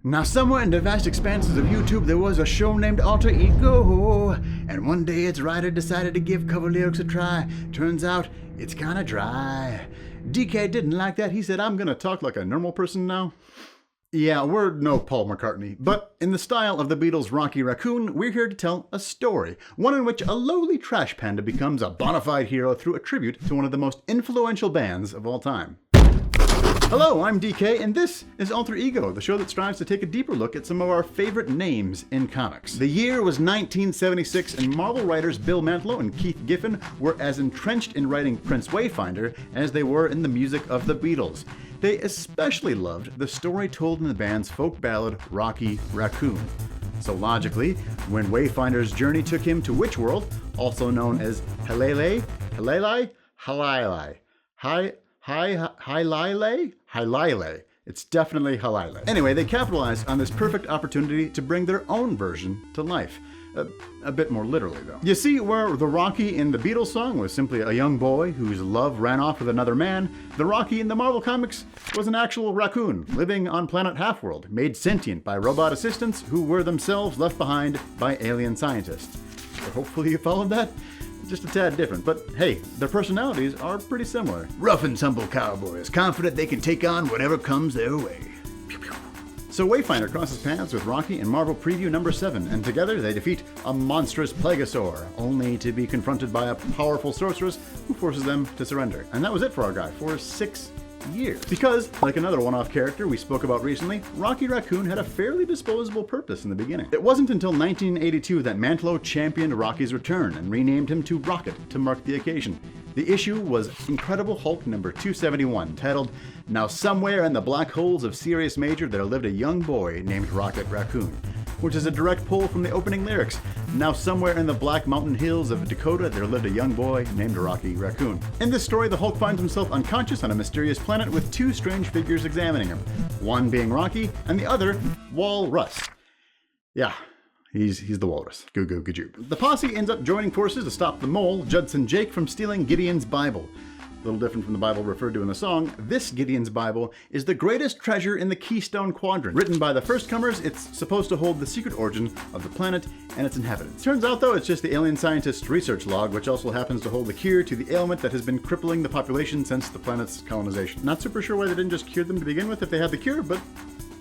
Now, somewhere in the vast expanses of YouTube, there was a show named Alter Ego, and one day its writer decided to give cover lyrics a try. Turns out, it's kinda dry. DK didn't like that. He said, I'm gonna talk like a normal person now. Yeah, we're no Paul McCartney, but in the style of the Beatles' Rocky Raccoon, we're here to tell a story, one in which a lowly trash panda becomes a bona fide hero through a tribute to one of the most influential bands of all time. Hello, I'm DK, and this is Alter Ego, the show that strives to take a deeper look at some of our favorite names in comics. The year was 1976, and Marvel writers Bill Mantlo and Keith Giffen were as entrenched in writing Prince Wayfinder as they were in the music of the Beatles. They especially loved the story told in the band's folk ballad, Rocky Raccoon. So logically, when Wayfinder's journey took him to Witchworld, also known as Halele, Hylile. It's definitely Hylile. Anyway, they capitalized on this perfect opportunity to bring their own version to life. A bit more literally, though. You see, where the Rocky in the Beatles song was simply a young boy whose love ran off with another man, the Rocky in the Marvel comics was an actual raccoon living on planet Halfworld, made sentient by robot assistants who were themselves left behind by alien scientists. So hopefully you followed that? Just a tad different, but hey, their personalities are pretty similar. Rough and tumble cowboys, confident they can take on whatever comes their way. Pew, pew. So Wayfinder crosses paths with Rocky in Marvel Preview number 7, and together they defeat a monstrous plesiosaur, only to be confronted by a powerful sorceress who forces them to surrender. And that was it for our guy, for 6 years. Because, like another one-off character we spoke about recently, Rocky Raccoon had a fairly disposable purpose in the beginning. It wasn't until 1982 that Mantlo championed Rocky's return and renamed him to Rocket to mark the occasion. The issue was Incredible Hulk number 271, titled, Now Somewhere in the Black Holes of Sirius Major There Lived a Young Boy Named Rocket Raccoon, which is a direct pull from the opening lyrics. Now somewhere in the Black Mountain Hills of Dakota, there lived a young boy named Rocky Raccoon. In this story, the Hulk finds himself unconscious on a mysterious planet with two strange figures examining him. One being Rocky, and the other, Walrus. Yeah, he's the walrus. Goo goo gajoob. The posse ends up joining forces to stop the mole, Judson Jake, from stealing Gideon's Bible. A little different from the Bible referred to in the song, this Gideon's Bible is the greatest treasure in the Keystone Quadrant. Written by the first comers, it's supposed to hold the secret origin of the planet and its inhabitants. Turns out though, it's just the alien scientist's research log, which also happens to hold the cure to the ailment that has been crippling the population since the planet's colonization. Not super sure why they didn't just cure them to begin with if they had the cure, but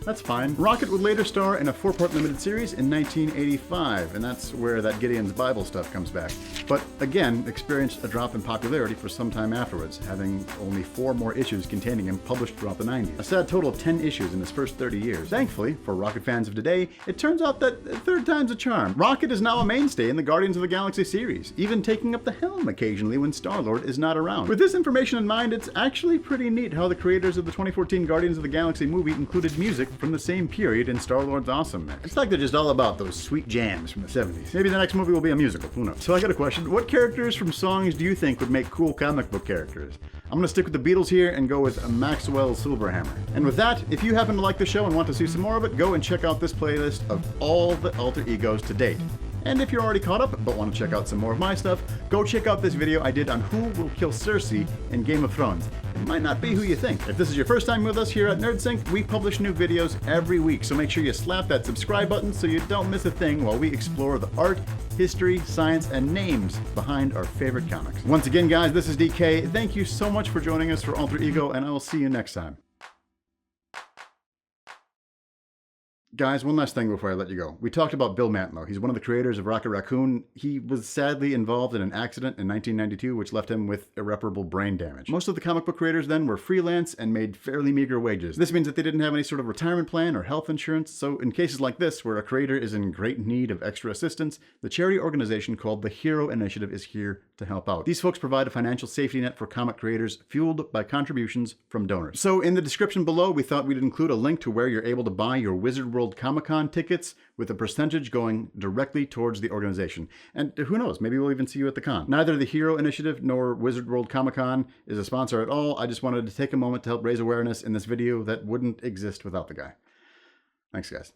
that's fine. Rocket would later star in a 4-part limited series in 1985, and that's where that Gideon's Bible stuff comes back. But again, experienced a drop in popularity for some time afterwards, having only 4 more issues containing him published throughout the 90s. A sad total of 10 issues in his first 30 years. Thankfully, for Rocket fans of today, it turns out that third time's a charm. Rocket is now a mainstay in the Guardians of the Galaxy series, even taking up the helm occasionally when Star-Lord is not around. With this information in mind, it's actually pretty neat how the creators of the 2014 Guardians of the Galaxy movie included music from the same period in Star-Lord's Awesome Mix. It's like they're just all about those sweet jams from the 70s. Maybe the next movie will be a musical, who knows? So I got a question. What characters from songs do you think would make cool comic book characters? I'm gonna stick with the Beatles here and go with Maxwell Silverhammer. And with that, if you happen to like the show and want to see some more of it, go and check out this playlist of all the Alter Egos to date. And if you're already caught up but want to check out some more of my stuff, go check out this video I did on who will kill Cersei in Game of Thrones. It might not be who you think. If this is your first time with us here at NerdSync, we publish new videos every week, so make sure you slap that subscribe button so you don't miss a thing while we explore the art, history, science, and names behind our favorite comics. Once again, guys, this is DK. Thank you so much for joining us for Alter Ego, and I will see you next time. Guys, one last thing before I let you go. We talked about Bill Mantlo. He's one of the creators of Rocky Raccoon. He was sadly involved in an accident in 1992, which left him with irreparable brain damage. Most of the comic book creators then were freelance and made fairly meager wages. This means that they didn't have any sort of retirement plan or health insurance, so in cases like this, where a creator is in great need of extra assistance, the charity organization called the Hero Initiative is here to help out. These folks provide a financial safety net for comic creators, fueled by contributions from donors. So in the description below, we thought we'd include a link to where you're able to buy your Wizard World Comic-Con tickets, with a percentage going directly towards the organization. And who knows, maybe we'll even see you at the con. Neither the Hero Initiative nor Wizard World Comic-Con is a sponsor at all. I just wanted to take a moment to help raise awareness in this video that wouldn't exist without the guy. Thanks, guys.